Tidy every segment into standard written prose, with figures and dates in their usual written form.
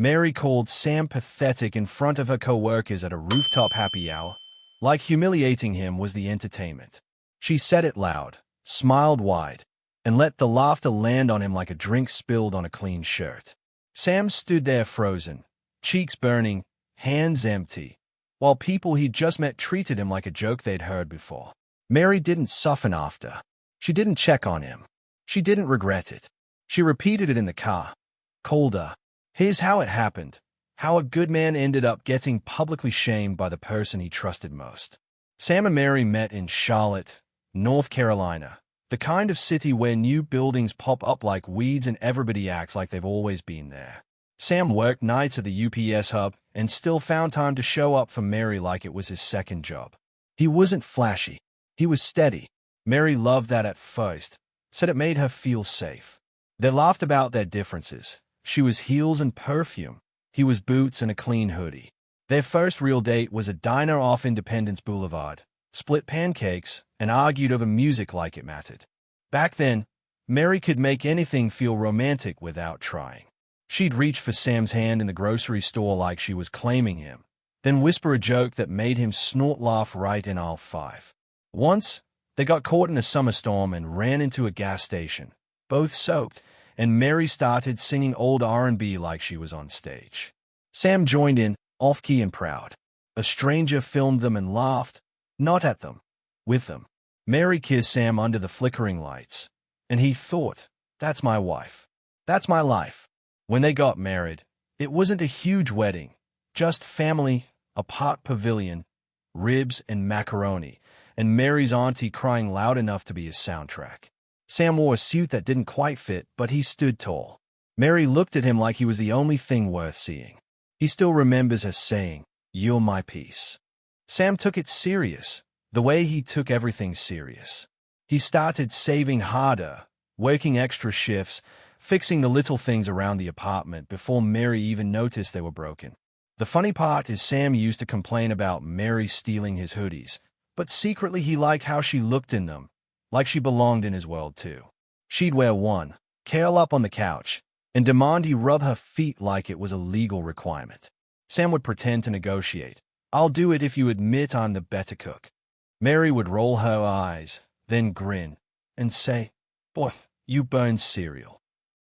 Mary called Sam pathetic in front of her co-workers at a rooftop happy hour. Like humiliating him was the entertainment. She said it loud, smiled wide, and let the laughter land on him like a drink spilled on a clean shirt. Sam stood there frozen, cheeks burning, hands empty, while people he'd just met treated him like a joke they'd heard before. Mary didn't soften after. She didn't check on him. She didn't regret it. She repeated it in the car. Colder. Here's how it happened. How a good man ended up getting publicly shamed by the person he trusted most. Sam and Mary met in Charlotte, North Carolina, the kind of city where new buildings pop up like weeds and everybody acts like they've always been there. Sam worked nights at the UPS hub and still found time to show up for Mary like it was his second job. He wasn't flashy. He was steady. Mary loved that at first, said it made her feel safe. They laughed about their differences. She was heels and perfume. He was boots and a clean hoodie. Their first real date was a diner off Independence Boulevard, split pancakes, and argued over music like it mattered. Back then, Mary could make anything feel romantic without trying. She'd reach for Sam's hand in the grocery store like she was claiming him, then whisper a joke that made him snort laugh right in aisle 5. Once, they got caught in a summer storm and ran into a gas station, both soaked, and Mary started singing old R&B like she was on stage. Sam joined in, off-key and proud. A stranger filmed them and laughed, not at them, with them. Mary kissed Sam under the flickering lights, and he thought, that's my wife. That's my life. When they got married, it wasn't a huge wedding, just family, a park pavilion, ribs and macaroni, and Mary's auntie crying loud enough to be his soundtrack. Sam wore a suit that didn't quite fit, but he stood tall. Mary looked at him like he was the only thing worth seeing. He still remembers her saying, "You're my piece." Sam took it serious, the way he took everything serious. He started saving harder, working extra shifts, fixing the little things around the apartment before Mary even noticed they were broken. The funny part is Sam used to complain about Mary stealing his hoodies, but secretly he liked how she looked in them, like she belonged in his world too. She'd wear one, curl up on the couch, and demand he rub her feet like it was a legal requirement. Sam would pretend to negotiate. "I'll do it if you admit I'm the better cook." Mary would roll her eyes, then grin, and say, "Boy, you burn cereal."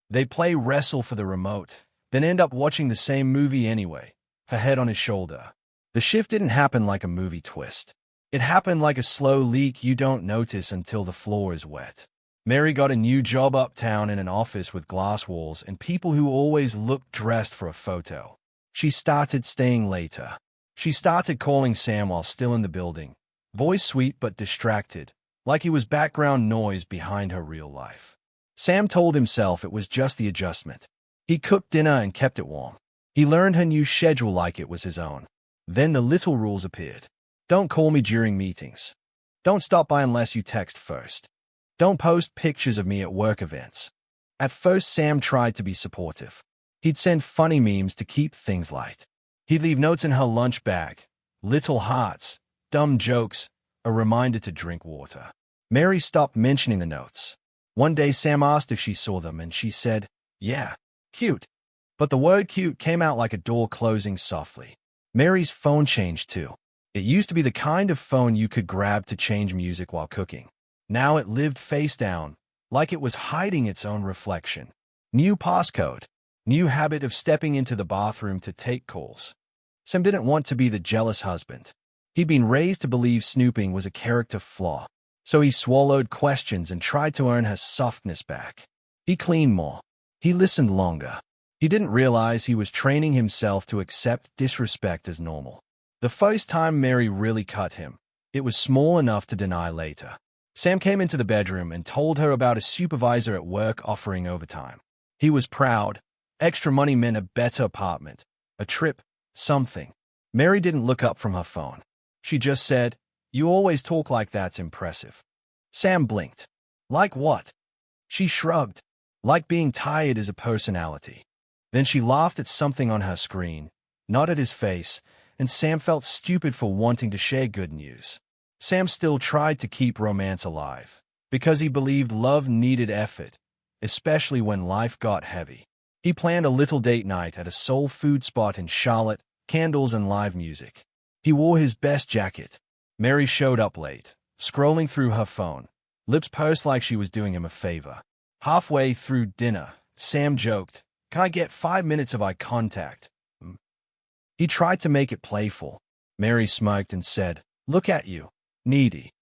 They'd play wrestle for the remote, then end up watching the same movie anyway, her head on his shoulder. The shift didn't happen like a movie twist. It happened like a slow leak you don't notice until the floor is wet. Mary got a new job uptown in an office with glass walls and people who always looked dressed for a photo. She started staying later. She started calling Sam while still in the building, voice sweet but distracted, like he was background noise behind her real life. Sam told himself it was just the adjustment. He cooked dinner and kept it warm. He learned her new schedule like it was his own. Then the little rules appeared. Don't call me during meetings. Don't stop by unless you text first. Don't post pictures of me at work events. At first, Sam tried to be supportive. He'd send funny memes to keep things light. He'd leave notes in her lunch bag, little hearts, dumb jokes, a reminder to drink water. Mary stopped mentioning the notes. One day, Sam asked if she saw them, and she said, "Yeah, cute." But the word cute came out like a door closing softly. Mary's phone changed too. It used to be the kind of phone you could grab to change music while cooking. Now it lived face down, like it was hiding its own reflection. New passcode. New habit of stepping into the bathroom to take calls. Sam didn't want to be the jealous husband. He'd been raised to believe snooping was a character flaw, so he swallowed questions and tried to earn her softness back. He cleaned more. He listened longer. He didn't realize he was training himself to accept disrespect as normal. The first time Mary really cut him, it was small enough to deny later. Sam came into the bedroom and told her about a supervisor at work offering overtime. He was proud. Extra money meant a better apartment, a trip, something. Mary didn't look up from her phone. She just said, "You always talk like that's impressive." Sam blinked. "Like what?" She shrugged. "Like being tired is a personality." Then she laughed at something on her screen, not at his face, and Sam felt stupid for wanting to share good news. Sam still tried to keep romance alive, because he believed love needed effort, especially when life got heavy. He planned a little date night at a soul food spot in Charlotte, candles and live music. He wore his best jacket. Mary showed up late, scrolling through her phone, lips pursed like she was doing him a favor. Halfway through dinner, Sam joked, "Can I get 5 minutes of eye contact?" He tried to make it playful. Mary smirked and said, "Look at you, needy."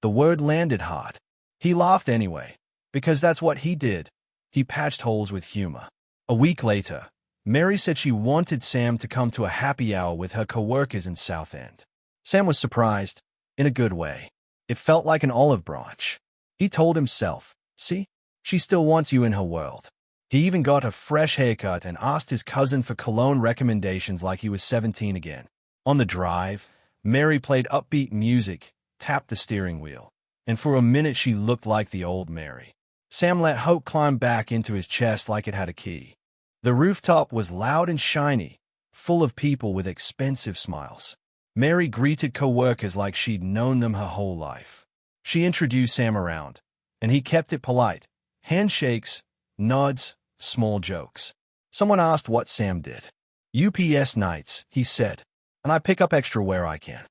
The word landed hard. He laughed anyway, because that's what he did. He patched holes with humor. A week later, Mary said she wanted Sam to come to a happy hour with her coworkers in Southend. Sam was surprised, in a good way. It felt like an olive branch. He told himself, "See, she still wants you in her world." He even got a fresh haircut and asked his cousin for cologne recommendations like he was 17 again. On the drive, Mary played upbeat music, tapped the steering wheel, and for a minute she looked like the old Mary. Sam let hope climb back into his chest like it had a key. The rooftop was loud and shiny, full of people with expensive smiles. Mary greeted co-workers like she'd known them her whole life. She introduced Sam around, and he kept it polite. Handshakes, nods, small jokes. Someone asked what Sam did. "UPS nights," he said, "and I pick up extra where I can."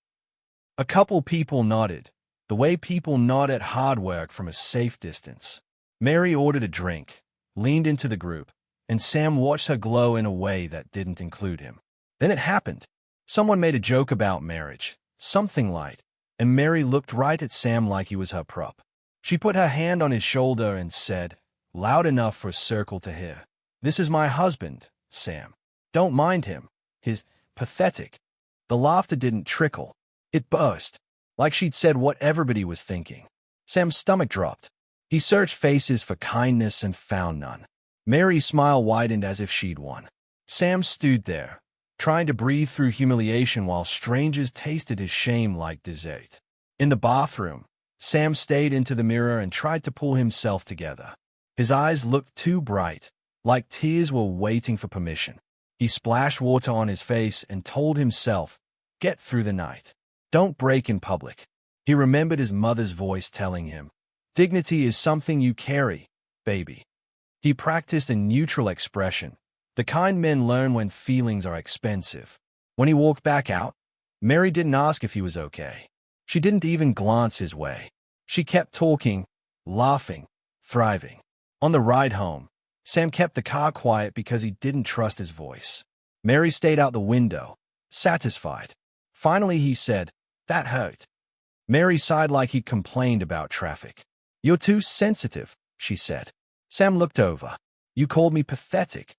A couple people nodded, the way people nod at hard work from a safe distance. Mary ordered a drink, leaned into the group, and Sam watched her glow in a way that didn't include him. Then it happened. Someone made a joke about marriage, something light, and Mary looked right at Sam like he was her prop. She put her hand on his shoulder and said, loud enough for a circle to hear, "This is my husband, Sam. Don't mind him. He's pathetic." The laughter didn't trickle. It burst, like she'd said what everybody was thinking. Sam's stomach dropped. He searched faces for kindness and found none. Mary's smile widened as if she'd won. Sam stood there, trying to breathe through humiliation while strangers tasted his shame like dessert. In the bathroom, Sam stayed into the mirror and tried to pull himself together. His eyes looked too bright, like tears were waiting for permission. He splashed water on his face and told himself, "Get through the night. Don't break in public." He remembered his mother's voice telling him, "Dignity is something you carry, baby." He practiced a neutral expression, the kind men learn when feelings are expensive. When he walked back out, Mary didn't ask if he was okay. She didn't even glance his way. She kept talking, laughing, thriving. On the ride home, Sam kept the car quiet because he didn't trust his voice. Mary stayed out the window, satisfied. Finally he said, "That hurt." Mary sighed like he'd complained about traffic. "You're too sensitive," she said. Sam looked over. "You called me pathetic."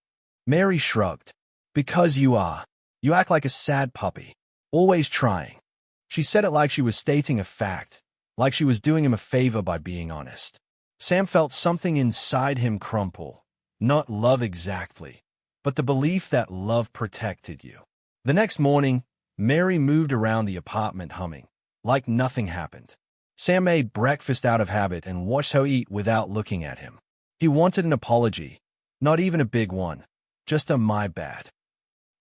Mary shrugged. "Because you are. You act like a sad puppy, always trying." She said it like she was stating a fact, like she was doing him a favor by being honest. Sam felt something inside him crumple. Not love exactly, but the belief that love protected you. The next morning, Mary moved around the apartment humming, like nothing happened. Sam made breakfast out of habit and watched her eat without looking at him. He wanted an apology, not even a big one, just a "my bad."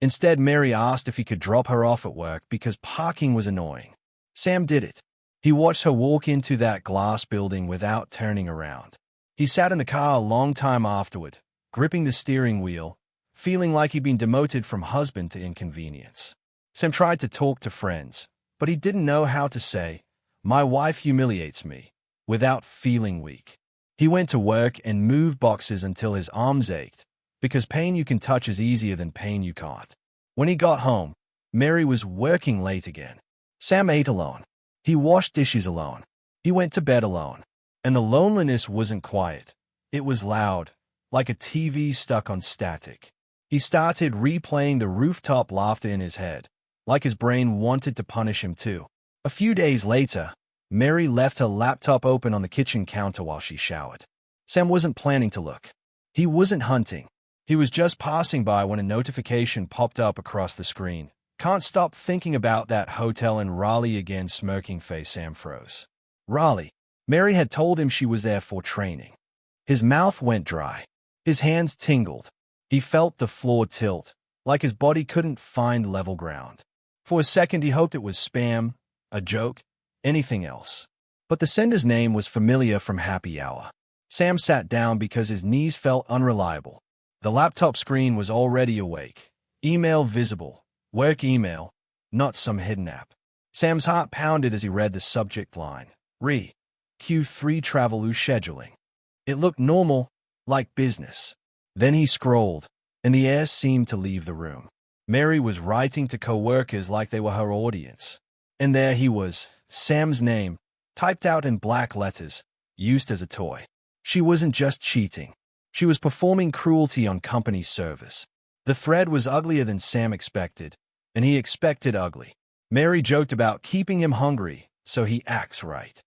Instead, Mary asked if he could drop her off at work because parking was annoying. Sam did it. He watched her walk into that glass building without turning around. He sat in the car a long time afterward, gripping the steering wheel, feeling like he'd been demoted from husband to inconvenience. Sam tried to talk to friends, but he didn't know how to say, "My wife humiliates me," without feeling weak. He went to work and moved boxes until his arms ached, because pain you can touch is easier than pain you can't. When he got home, Mary was working late again. Sam ate alone. He washed dishes alone. He went to bed alone. And the loneliness wasn't quiet. It was loud, like a TV stuck on static. He started replaying the rooftop laughter in his head, like his brain wanted to punish him too. A few days later, Mary left her laptop open on the kitchen counter while she showered. Sam wasn't planning to look. He wasn't hunting. He was just passing by when a notification popped up across the screen. "Can't stop thinking about that hotel in Raleigh again," smirking face. Sam froze. Raleigh. Mary had told him she was there for training. His mouth went dry. His hands tingled. He felt the floor tilt, like his body couldn't find level ground. For a second he hoped it was spam, a joke, anything else. But the sender's name was familiar from happy hour. Sam sat down because his knees felt unreliable. The laptop screen was already awake. Email visible. Work email, not some hidden app. Sam's heart pounded as he read the subject line. Q3 travel scheduling. It looked normal, like business. Then he scrolled, and the air seemed to leave the room. Mary was writing to co-workers like they were her audience. And there he was, Sam's name, typed out in black letters, used as a toy. She wasn't just cheating. She was performing cruelty on company service. The thread was uglier than Sam expected, and he expected ugly. Mary joked about keeping him hungry, so he acts right.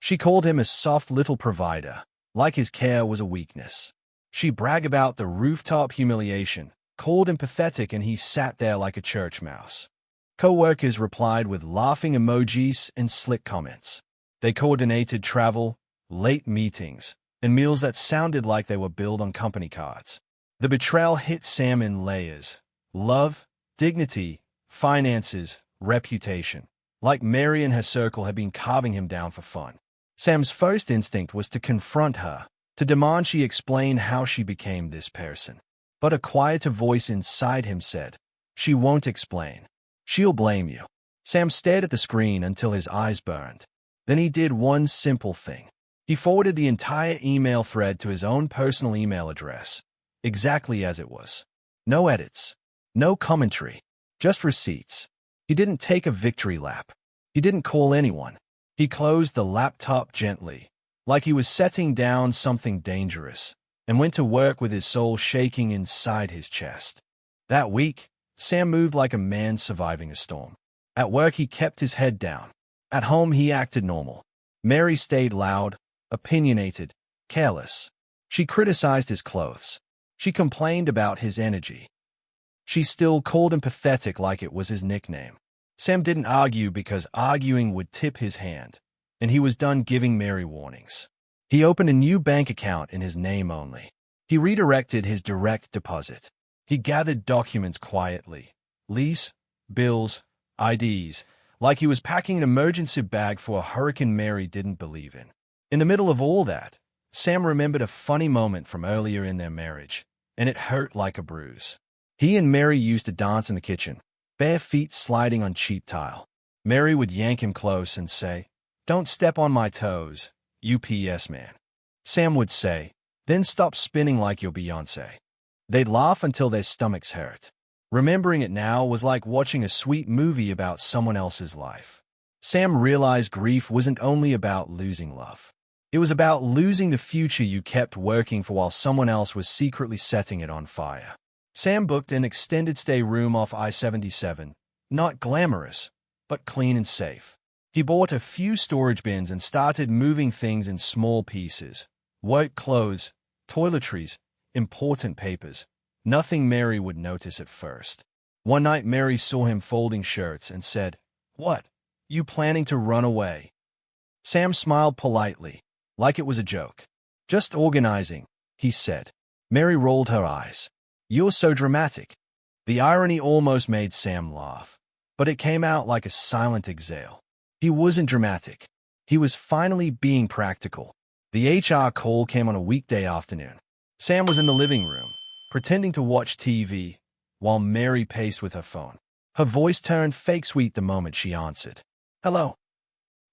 She called him a soft little provider, like his care was a weakness. She bragged about the rooftop humiliation, called him pathetic, and he sat there like a church mouse. Co-workers replied with laughing emojis and slick comments. They coordinated travel, late meetings, and meals that sounded like they were billed on company cards. The betrayal hit Sam in layers. Love, dignity, finances, reputation. Like Mary and her circle had been carving him down for fun. Sam's first instinct was to confront her, to demand she explain how she became this person. But a quieter voice inside him said, "She won't explain. She'll blame you." Sam stared at the screen until his eyes burned. Then he did one simple thing. He forwarded the entire email thread to his own personal email address, exactly as it was. No edits, no commentary, just receipts. He didn't take a victory lap. He didn't call anyone. He closed the laptop gently, like he was setting down something dangerous, and went to work with his soul shaking inside his chest. That week, Sam moved like a man surviving a storm. At work, he kept his head down. At home, he acted normal. Mary stayed loud, opinionated, careless. She criticized his clothes. She complained about his energy. She still called him pathetic like it was his nickname. Sam didn't argue because arguing would tip his hand, and he was done giving Mary warnings. He opened a new bank account in his name only. He redirected his direct deposit. He gathered documents quietly. Lease, bills, IDs, like he was packing an emergency bag for a hurricane Mary didn't believe in. In the middle of all that, Sam remembered a funny moment from earlier in their marriage, and it hurt like a bruise. He and Mary used to dance in the kitchen, bare feet sliding on cheap tile. Mary would yank him close and say, "Don't step on my toes, UPS man." Sam would say, "Then stop spinning like you're Beyoncé." They'd laugh until their stomachs hurt. Remembering it now was like watching a sweet movie about someone else's life. Sam realized grief wasn't only about losing love. It was about losing the future you kept working for while someone else was secretly setting it on fire. Sam booked an extended stay room off I-77, not glamorous, but clean and safe. He bought a few storage bins and started moving things in small pieces. Work clothes, toiletries, important papers. Nothing Mary would notice at first. One night Mary saw him folding shirts and said, "What? You planning to run away?" Sam smiled politely, like it was a joke. "Just organizing," he said. Mary rolled her eyes. "You're so dramatic." The irony almost made Sam laugh, but it came out like a silent exhale. He wasn't dramatic. He was finally being practical. The HR call came on a weekday afternoon. Sam was in the living room, pretending to watch TV, while Mary paced with her phone. Her voice turned fake sweet the moment she answered. "Hello."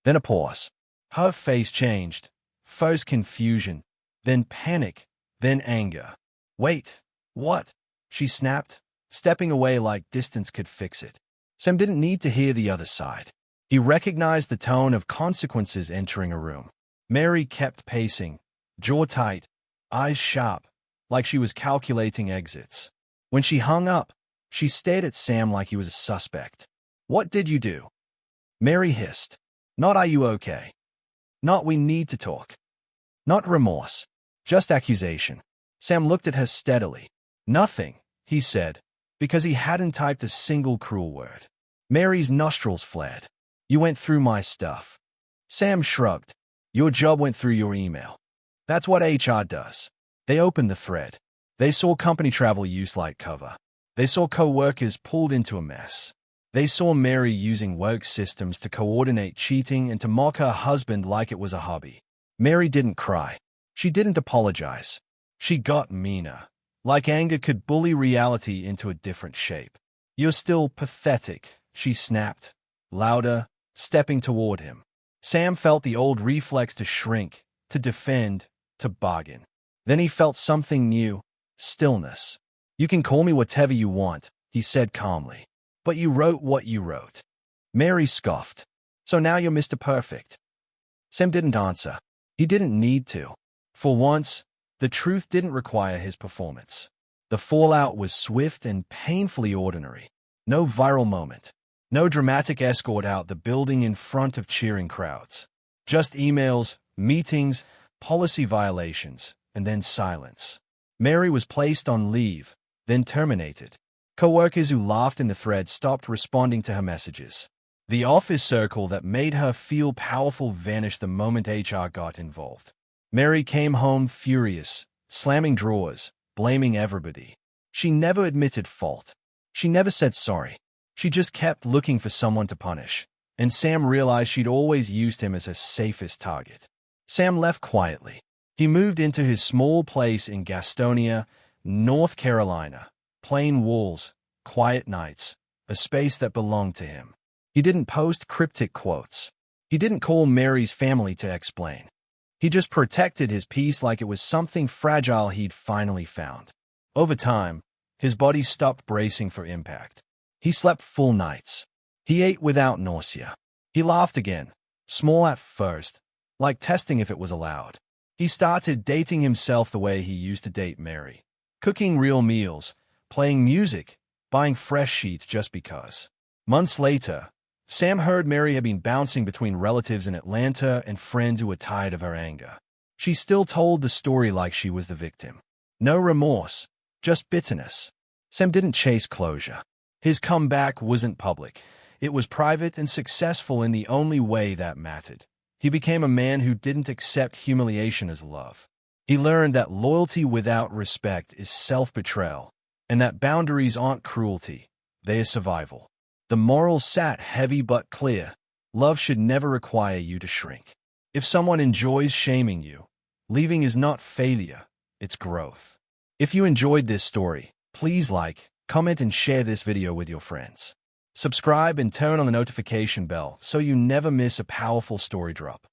Then a pause. Her face changed. First confusion, then panic, then anger. "Wait, what?" she snapped, stepping away like distance could fix it. Sam didn't need to hear the other side. He recognized the tone of consequences entering a room. Mary kept pacing, jaw tight, eyes sharp, like she was calculating exits. When she hung up, she stared at Sam like he was a suspect. "What did you do?" Mary hissed. "Not are you okay? Not we need to talk. Not remorse. Just accusation." Sam looked at her steadily. "Nothing," he said, because he hadn't typed a single cruel word. Mary's nostrils flared. "You went through my stuff." Sam shrugged. "Your job went through your email. That's what HR does." They opened the thread. They saw company travel used like cover. They saw co-workers pulled into a mess. They saw Mary using work systems to coordinate cheating and to mock her husband like it was a hobby. Mary didn't cry. She didn't apologize. She got meaner. Like anger could bully reality into a different shape. "You're still pathetic," she snapped, louder, stepping toward him. Sam felt the old reflex to shrink, to defend, to bargain. Then he felt something new, stillness. "You can call me whatever you want," he said calmly. "But you wrote what you wrote." Mary scoffed. "So now you're Mr. Perfect." Sam didn't answer. He didn't need to. For once, the truth didn't require his performance. The fallout was swift and painfully ordinary. No viral moment. No dramatic escort out the building in front of cheering crowds. Just emails, meetings, policy violations, and then silence. Mary was placed on leave, then terminated. Coworkers who laughed in the thread stopped responding to her messages. The office circle that made her feel powerful vanished the moment HR got involved. Mary came home furious, slamming drawers, blaming everybody. She never admitted fault. She never said sorry. She just kept looking for someone to punish. And Sam realized she'd always used him as her safest target. Sam left quietly. He moved into his small place in Gastonia, North Carolina. Plain walls, quiet nights, a space that belonged to him. He didn't post cryptic quotes. He didn't call Mary's family to explain. He just protected his peace like it was something fragile he'd finally found. Over time, his body stopped bracing for impact. He slept full nights. He ate without nausea. He laughed again, small at first, like testing if it was allowed. He started dating himself the way he used to date Mary. Cooking real meals, playing music, buying fresh sheets just because. Months later, Sam heard Mary had been bouncing between relatives in Atlanta and friends who were tired of her anger. She still told the story like she was the victim. No remorse, just bitterness. Sam didn't chase closure. His comeback wasn't public. It was private and successful in the only way that mattered. He became a man who didn't accept humiliation as love. He learned that loyalty without respect is self-betrayal, and that boundaries aren't cruelty, they are survival. The moral sat heavy but clear. Love should never require you to shrink. If someone enjoys shaming you, leaving is not failure, it's growth. If you enjoyed this story, please like, comment, and share this video with your friends. Subscribe and turn on the notification bell so you never miss a powerful story drop.